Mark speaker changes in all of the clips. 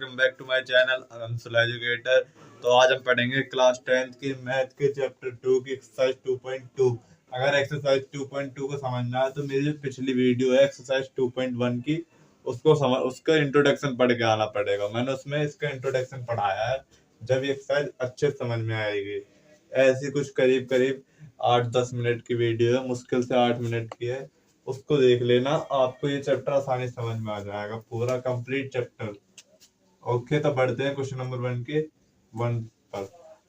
Speaker 1: Welcome back to my channel Anshul educator. तो आज हम पढ़ेंगे क्लास 10th की मैथ के चैप्टर 2 की एक्सरसाइज 2.2। अगर एक्सरसाइज 2.2 को समझना है तो मेरी जो पिछली वीडियो है एक्सरसाइज 2.1 की उसका इंट्रोडक्शन पढ़ के आना पड़ेगा। मैंने उसमें इसका इंट्रोडक्शन पढ़ाया है, जब ये एक्सरसाइज अच्छे समझ में आएगी। ऐसी कुछ करीब करीब 8-10 मिनट की वीडियो है, मुश्किल से 8 मिनट की है। उसको देख लेना, आपको ये चैप्टर आसानी से समझ में आ जाएगा, पूरा कंप्लीट चैप्टर। ओके, तो बढ़ते हैं क्वेश्चन नंबर 1 पर।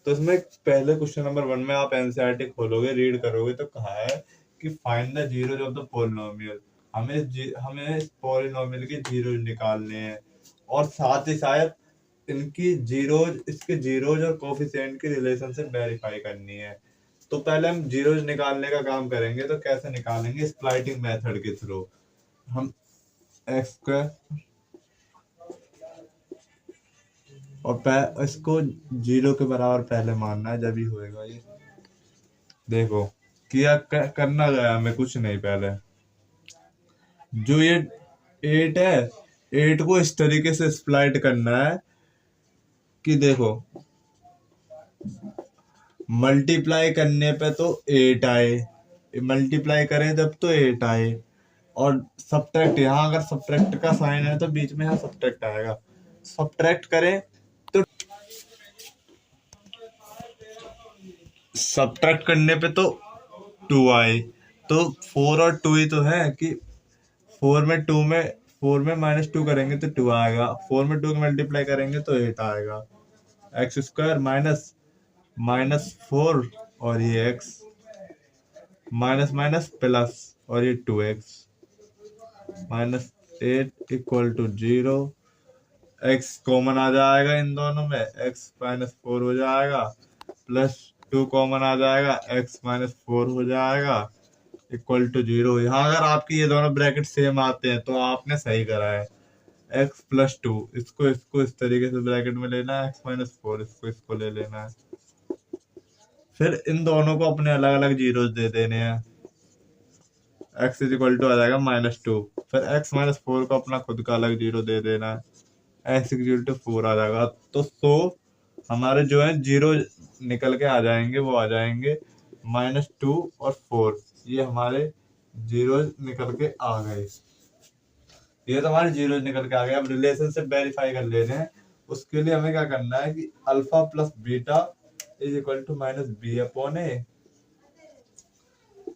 Speaker 1: तो इसमें पहले क्वेश्चन नंबर 1 में आप एनसीईआरटी खोलोगे, रीड करोगे तो कहा है कि find the zeros of the polynomial. हमें इस पॉलिनोमियल के जीरोज निकालने हैं और साथ ही साथ इसके जीरोज और कोफिशिएंट की रिलेशनशिप वेरीफाई करनी है। तो पहले हम जीरोज निकालने का काम करेंगे। तो कैसे निकालेंगे? स्प्लिटिंग मेथड के थ्रू। हम एक्स स्क्वायर और इसको 0 के बराबर पहले मानना है, जब ही होएगा ये। देखो किया करना गया हमें कुछ नहीं। पहले जो ये 8 है, 8 को इस तरीके से स्प्लाइट करना है कि देखो मल्टीप्लाई करने पे तो 8 आए, मल्टीप्लाई करें जब तो 8 आए, और सब्ट्रैक्ट, यहाँ अगर सब्ट्रैक्ट का साइन है तो बीच में यहाँ सब्ट्रैक्ट आएगा। सब्ट्रैक्ट करें तो सब्ट्रैक्ट करने पे तो 2 आए, तो 4 और 2 ही तो है कि 4 में -2 करेंगे तो 2 आएगा, 4 में 2 मल्टीप्लाई करेंगे तो 8 आएगा। एक्स स्क्वायर -4 और ये एक्स माइनस माइनस प्लस और ये 2x -8 = 0। x कॉमन आ जाएगा इन दोनों में, x -4 हो जाएगा, +2 कॉमन आ जाएगा, x -4 हो जाएगा, = 0। यहाँ अगर आपकी ये दोनों ब्रैकेट सेम आते हैं तो आपने सही करा है। x + 2 इसको इस तरीके से ब्रैकेट में लेना है, x -4 इसको ले लेना है। फिर इन दोनों को अपने अलग अलग जीरोस दे देने हैं। x = आ जाएगा -2, फिर x -4 को अपना खुद का अलग जीरो दे देना है, x = 4 आ जाएगा। तो हमारे जो है जीरो निकल के आ जाएंगे, वो आ जाएंगे -2 और 4। ये हमारे जीरो निकल के आ गए, ये तो हमारे जीरो निकल के आ गए। अब रिलेशनशिप वेरीफाई कर लेने हैं। उसके लिए हमें क्या करना है कि अल्फा प्लस बीटा = -b/a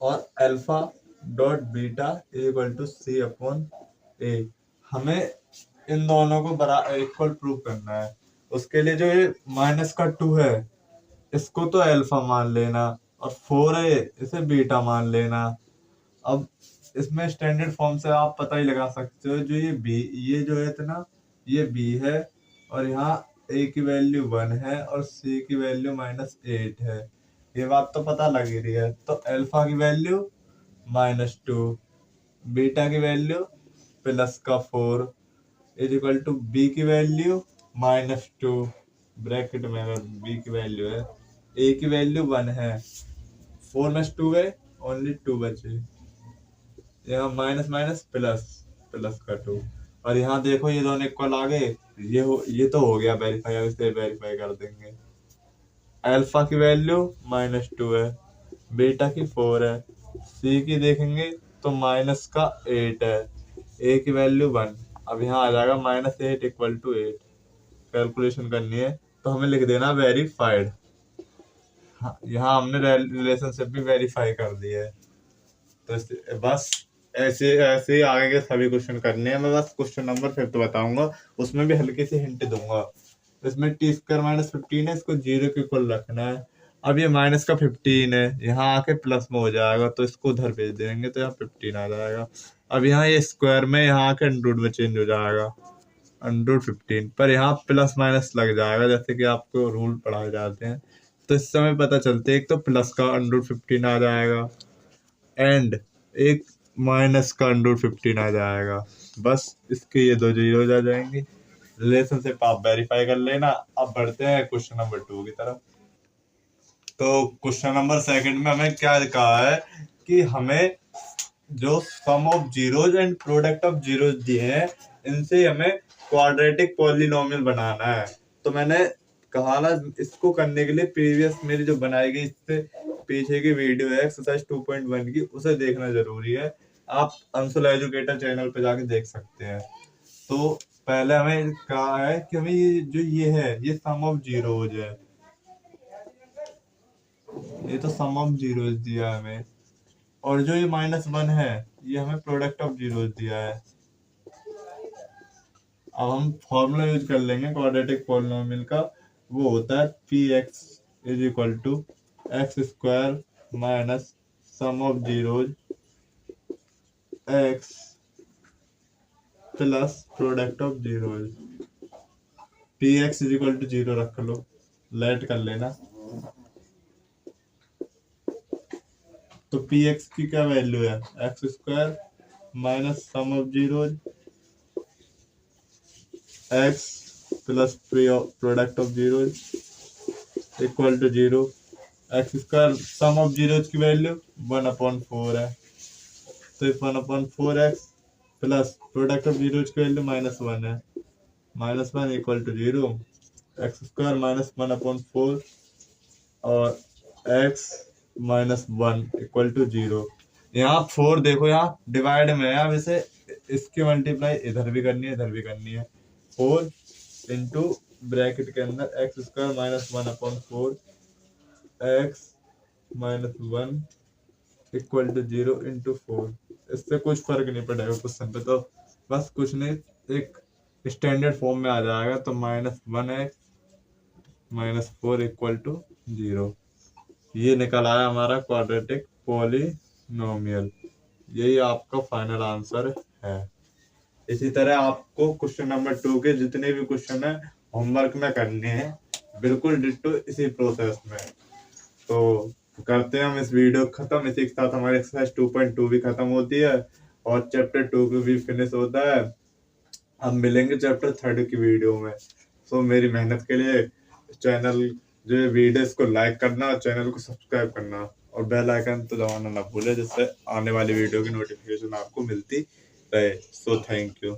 Speaker 1: और अल्फा डॉट बीटा = c/a। हमें इन दोनों को इक्वल प्रूव करना है। उसके लिए जो ये -2 है इसको तो अल्फा मान लेना, और 4 है इसे बीटा मान लेना। अब इसमें स्टैंडर्ड फॉर्म से आप पता ही लगा सकते हो, जो ये जो है ना, ये b है, और यहाँ a की वैल्यू 1 है और c की वैल्यू -8 है। ये बात तो पता लग ही रही है। तो अल्फा की वैल्यू -2, बीटा की वैल्यू +4 = b की वैल्यू -2। ब्रैकेट में अगर b की वैल्यू है, a की वैल्यू 1 है, 4 में 2 है, ओनली 2 बचे। यहाँ माइनस माइनस प्लस का 2, और यहाँ देखो ये दोनों इक्वल आ गए। ये तो हो गया वेरीफाई। अब इसे वेरीफाई कर देंगे। अल्फा की वैल्यू -2 है, बीटा की 4 है, सी की देखेंगे तो -8 है, ए की वैल्यू 1। अब यहाँ आ जाएगा -8 = 8। कैलकुलेशन करनी है तो हमें लिख देना वेरीफाइड। हाँ, यहाँ हमने रिलेशनशिप भी वेरीफाई कर दी है। तो बस ऐसे ऐसे आगे के सभी क्वेश्चन करने हैं। मैं बस क्वेश्चन नंबर 5 बताऊंगा, उसमें भी हल्की सी हिंट दूंगा। इसमें t² -15 है, इसको 0 के इक्वल रखना है। अब ये माइनस का 15 है, यहाँ आके प्लस में हो जाएगा, तो इसको उधर भेज देंगे तो यहाँ 15 आ जाएगा। अब यहाँ ये स्क्वायर में यहाँ आके अंडररूट में चेंज हो जाएगा, √15, पर यहाँ प्लस माइनस लग जाएगा, जैसे कि आपको रूल पढ़ाए जाते हैं। तो इस समय पता चलते है, एक तो प्लस का √15 आ जाएगा एंड एक माइनस का √15 आ जाएगा। बस इसके ये दो जीरोज आ जाएंगे। रिलेशनशिप आप वेरीफाई कर लेना। अब बढ़ते हैं क्वेश्चन नंबर 2 की तरफ। तो क्वेश्चन नंबर 2 में हमें क्या कहा है कि हमें जो sum of zeros and product of zeros दिए हैं, इनसे हमें क्वाड्रेटिक पॉलिनोमियल बनाना है। तो मैंने कहा ना, इसको करने के लिए प्रीवियस मेरी जो बनाई गई इससे पीछे की वीडियो है एक्सरसाइज 2.1 की, उसे देखना जरूरी है। आप अंशुल एजुकेटर चैनल पे जाके देख सकते हैं। तो पहले हमें कहा है कि हमें ये है ये सम ऑफ जीरोज है, ये तो सम ऑफ जीरोज दिया है हमें, और जो ये -1 है ये हमें प्रोडक्ट ऑफ जीरोज दिया है। अब हम फॉर्मूला यूज कर लेंगे क्वाड्रेटिक पॉलिनोमियल का, वो होता है px is equal to x square minus sum of zeros x plus product of zeros. px is equal to 0 रख लो, लेट कर लेना। तो px की क्या वैल्यू है, x square minus sum of zeros x plus product of zeros equal to 0। X square sum of zeros की value 1/4 है, तो 1/4x plus product of zeros की वैल्यू -1 है, -1 equal to 0। X square minus 1/4 और x -1 equal to 0। यहाँ 4 देखो, यहाँ divide में है, अब इसे इसकी मल्टीप्लाई इधर भी करनी है इधर भी करनी है। 4 इंटू ब्रैकेट के अंदर x square minus 1/4 x -1 equal to 0 into 4। इससे कुछ फर्क नहीं पड़ेगा क्वेश्चन पे, तो बस कुछ नहीं, एक स्टैंडर्ड फॉर्म में आ जाएगा। तो -1x -4 इक्वल टू 0, ये निकल आया हमारा क्वाड्रेटिक पॉलिनोमियल। यही आपका फाइनल आंसर है। इसी तरह आपको क्वेश्चन नंबर 2 के जितने भी क्वेश्चन है होमवर्क में करने हैं, बिल्कुल डिट्टो इसी प्रोसेस में। तो करते हैं हम इस वीडियो खत्म, इसी के साथ हमारी एक्सरसाइज 2.2 भी खत्म होती है और चैप्टर 2 भी फिनिश होता है। हम मिलेंगे चैप्टर 3 की वीडियो में। सो मेरी मेहनत के लिए चैनल जो वीडियोस को लाइक करना और चैनल को सब्सक्राइब करना और बेल आइकन तो दबाना ना भूले, जिससे आने वाली वीडियो की नोटिफिकेशन आपको मिलती रहे। So thank you.